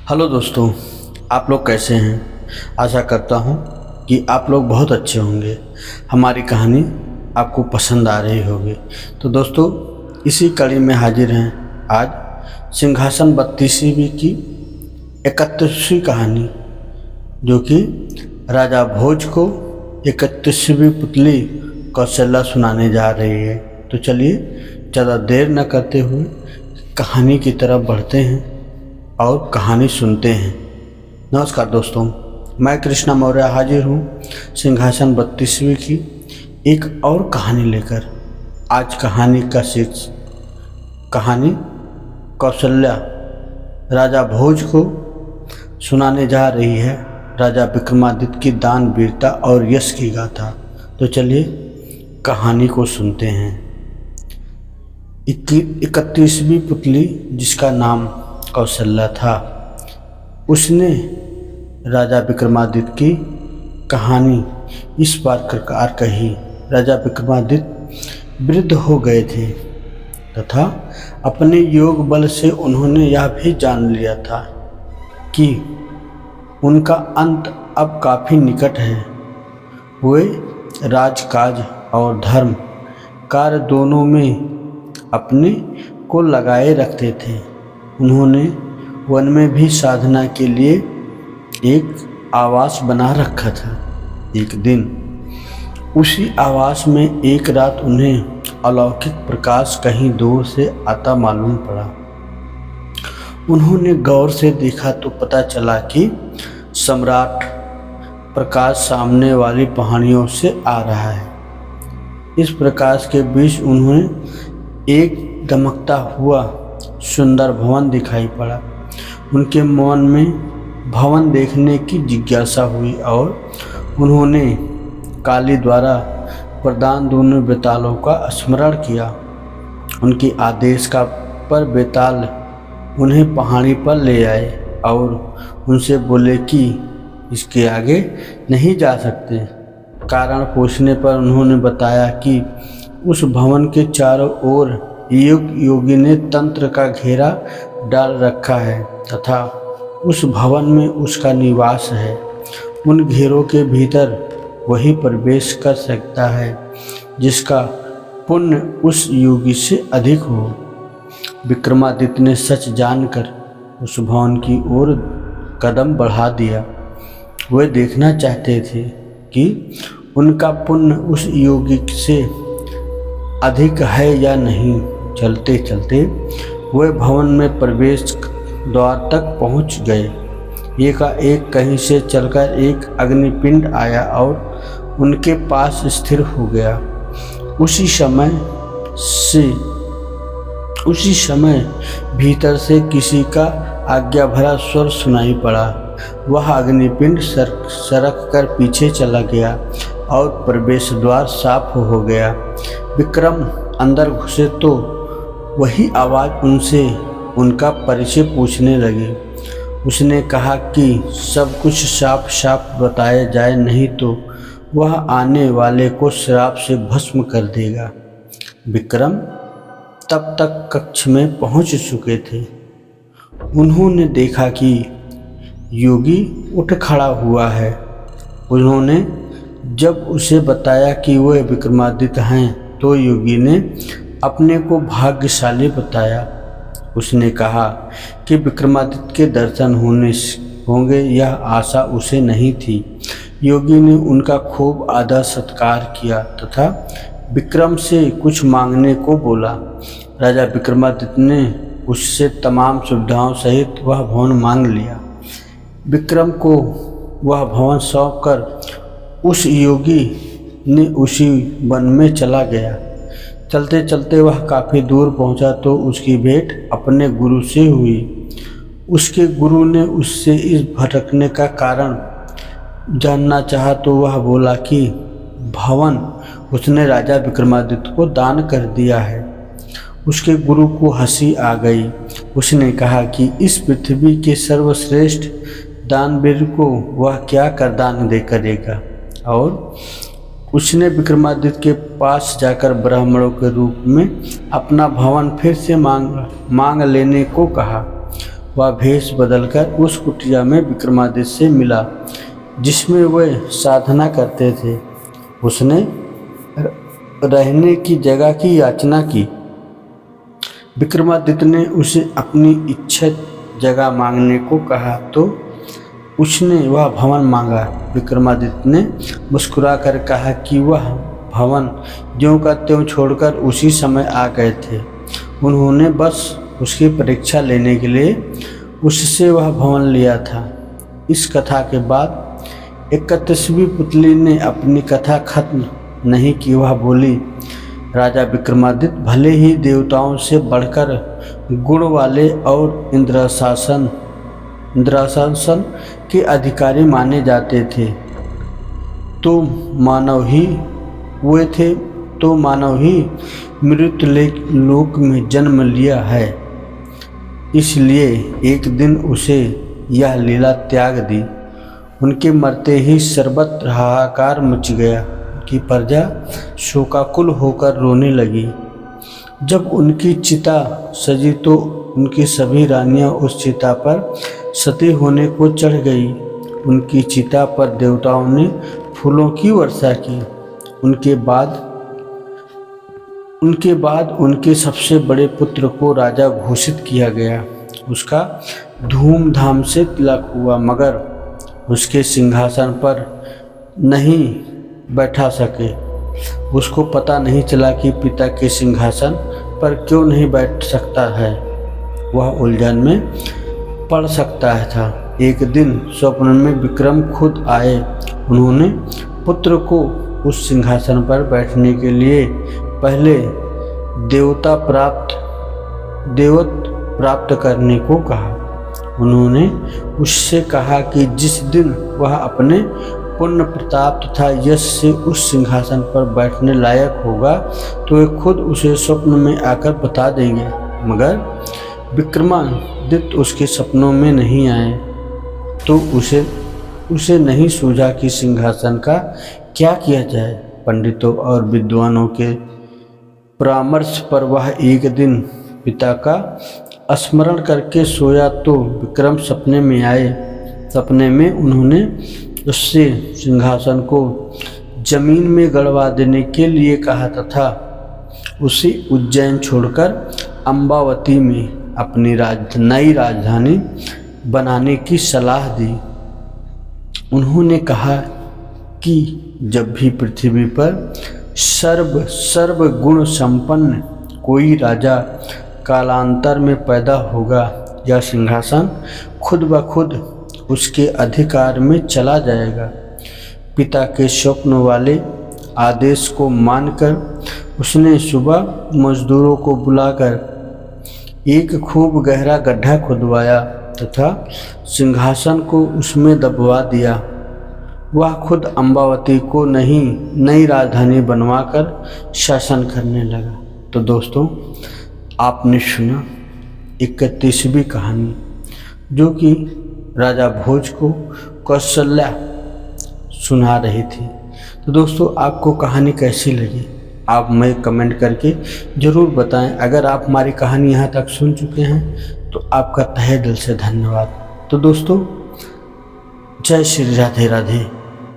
Hello दोस्तों, आप लोग कैसे हैं। आशा करता हूं कि आप लोग बहुत अच्छे होंगे। हमारी कहानी आपको पसंद आ रही होगी। तो दोस्तों, इसी कड़ी में हाजिर हैं आज सिंहासन 32वीं की 31वीं कहानी, जो कि राजा भोज को 31वीं पुतली कौशल्या सुनाने जा रही है। तो चलिए ज़्यादा देर न करते हुए कहानी की तरफ बढ़ते हैं और कहानी सुनते हैं। नमस्कार दोस्तों, मैं कृष्णा मौर्य हाजिर हूँ सिंहासन 32वीं की एक और कहानी लेकर। आज कहानी का शीर्ष कहानी कौशल्या राजा भोज को सुनाने जा रही है। राजा विक्रमादित्य की दान, वीरता और यश की गाथा। तो चलिए कहानी को सुनते हैं। 31वीं पुतली, जिसका नाम कौशल्या था, उसने राजा विक्रमादित्य की कहानी इस प्रकार कही। राजा विक्रमादित्य वृद्ध हो गए थे तथा अपने योग बल से उन्होंने यह भी जान लिया था कि उनका अंत अब काफ़ी निकट है। वे राजकाज और धर्म कार्य दोनों में अपने को लगाए रखते थे। उन्होंने वन में भी साधना के लिए एक आवास बना रखा था। एक दिन उसी आवास में एक रात उन्हें अलौकिक प्रकाश कहीं दूर से आता मालूम पड़ा। उन्होंने गौर से देखा तो पता चला कि सम्राट प्रकाश सामने वाली पहाड़ियों से आ रहा है। इस प्रकाश के बीच उन्हें एक दमकता हुआ सुंदर भवन दिखाई पड़ा। उनके मन में भवन देखने की जिज्ञासा हुई और उन्होंने काली द्वारा प्रदान दोनों बेतालों का स्मरण किया। उनके आदेश का पर बेताल उन्हें पहाड़ी पर ले आए और उनसे बोले कि इसके आगे नहीं जा सकते। कारण पूछने पर उन्होंने बताया कि उस भवन के चारों ओर योगी ने तंत्र का घेरा डाल रखा है तथा उस भवन में उसका निवास है। उन घेरों के भीतर वही प्रवेश कर सकता है जिसका पुण्य उस योगी से अधिक हो। विक्रमादित्य ने सच जानकर उस भवन की ओर कदम बढ़ा दिया। वे देखना चाहते थे कि उनका पुण्य उस योगी से अधिक है या नहीं। चलते चलते वे भवन में प्रवेश द्वार तक पहुंच गए। एकाएक कहीं से चलकर एक अग्निपिंड आया और उनके पास स्थिर हो गया। उसी समय भीतर से किसी का आज्ञा भरा स्वर सुनाई पड़ा। वह अग्निपिंड सरक कर पीछे चला गया और प्रवेश द्वार साफ हो गया। विक्रम अंदर घुसे तो वही आवाज़ उनसे उनका परिचय पूछने लगी। उसने कहा कि सब कुछ साफ साफ बताया जाए, नहीं तो वह आने वाले को श्राप से भस्म कर देगा। विक्रम तब तक कक्ष में पहुंच चुके थे। उन्होंने देखा कि योगी उठ खड़ा हुआ है। उन्होंने जब उसे बताया कि वह विक्रमादित्य हैं तो योगी ने अपने को भाग्यशाली बताया। उसने कहा कि विक्रमादित्य के दर्शन होंगे, यह आशा उसे नहीं थी। योगी ने उनका खूब आदर सत्कार किया तथा विक्रम से कुछ मांगने को बोला। राजा विक्रमादित्य ने उससे तमाम सुविधाओं सहित वह भवन मांग लिया। विक्रम को वह भवन सौंपकर उस योगी ने उसी वन में चला गया। चलते चलते वह काफ़ी दूर पहुंचा तो उसकी भेंट अपने गुरु से हुई। उसके गुरु ने उससे इस भटकने का कारण जानना चाहा तो वह बोला कि भवन उसने राजा विक्रमादित्य को दान कर दिया है। उसके गुरु को हंसी आ गई। उसने कहा कि इस पृथ्वी के सर्वश्रेष्ठ दानवीर को वह क्या कर दान दे करेगा। और उसने विक्रमादित्य के पास जाकर ब्राह्मणों के रूप में अपना भवन फिर से मांग लेने को कहा। वह भेष बदलकर उस कुटिया में विक्रमादित्य से मिला जिसमें वह साधना करते थे। उसने रहने की जगह की याचना की। विक्रमादित्य ने उसे अपनी इच्छित जगह मांगने को कहा तो उसने वह भवन मांगा। विक्रमादित्य ने मुस्कुराकर कहा कि वह भवन ज्यों का त्यों छोड़कर उसी समय आ गए थे। उन्होंने बस उसकी परीक्षा लेने के लिए उससे वह भवन लिया था। इस कथा के बाद 31वीं पुतली ने अपनी कथा खत्म नहीं की। वह बोली, राजा विक्रमादित्य भले ही देवताओं से बढ़कर गुण वाले और इंद्रासन के अधिकारी माने जाते थे, तो मानव ही मृत्यु लोक में जन्म लिया है। इसलिए एक दिन उसे यह लीला त्याग दी। उनके मरते ही सर्वत्र हाहाकार मच गया कि प्रजा शोकाकुल होकर रोने लगी। जब उनकी चिता सजी तो उनकी सभी रानियां उस चिता पर सती होने को चढ़ गई। उनकी चिता पर देवताओं ने फूलों की वर्षा की। उनके बाद उनके सबसे बड़े पुत्र को राजा घोषित किया गया। उसका धूमधाम से तिलक हुआ, मगर उसके सिंहासन पर नहीं बैठा सके। उसको पता नहीं चला कि पिता के सिंहासन पर क्यों नहीं बैठ सकता है। वह उलझन में पड़ सकता था। एक दिन स्वप्न में विक्रम खुद आए। उन्होंने पुत्र को उस सिंहासन पर बैठने के लिए पहले देवत्व प्राप्त करने को कहा। उन्होंने उससे कहा कि जिस दिन वह अपने पुण्य प्रताप तथा यश से उस सिंहासन पर बैठने लायक होगा तो वे खुद उसे स्वप्न में आकर बता देंगे। मगर विक्रमादित्य उसके सपनों में नहीं आए तो उसे नहीं सूझा कि सिंहासन का क्या किया जाए। पंडितों और विद्वानों के परामर्श पर वह एक दिन पिता का स्मरण करके सोया तो विक्रम सपने में आए। सपने में उन्होंने उससे सिंहासन को जमीन में गड़वा देने के लिए कहा तथा उसे उज्जैन छोड़कर अम्बावती में अपनी नई राजधानी बनाने की सलाह दी। उन्होंने कहा कि जब भी पृथ्वी पर सर्व गुण संपन्न कोई राजा कालांतर में पैदा होगा, यह सिंहासन खुद ब खुद उसके अधिकार में चला जाएगा। पिता के स्वप्न वाले आदेश को मानकर उसने सुबह मजदूरों को बुलाकर एक खूब गहरा गड्ढा खुदवाया तथा सिंहासन को उसमें दबवा दिया। वह खुद अम्बावती को नई राजधानी बनवाकर शासन करने लगा। तो दोस्तों, आपने सुना 31वीं कहानी जो कि राजा भोज को कौशल्या सुना रही थी। तो दोस्तों, आपको कहानी कैसी लगी आप मैं कमेंट करके ज़रूर बताएं। अगर आप हमारी कहानी यहाँ तक सुन चुके हैं तो आपका तहे दिल से धन्यवाद। तो दोस्तों, जय श्री राधे राधे।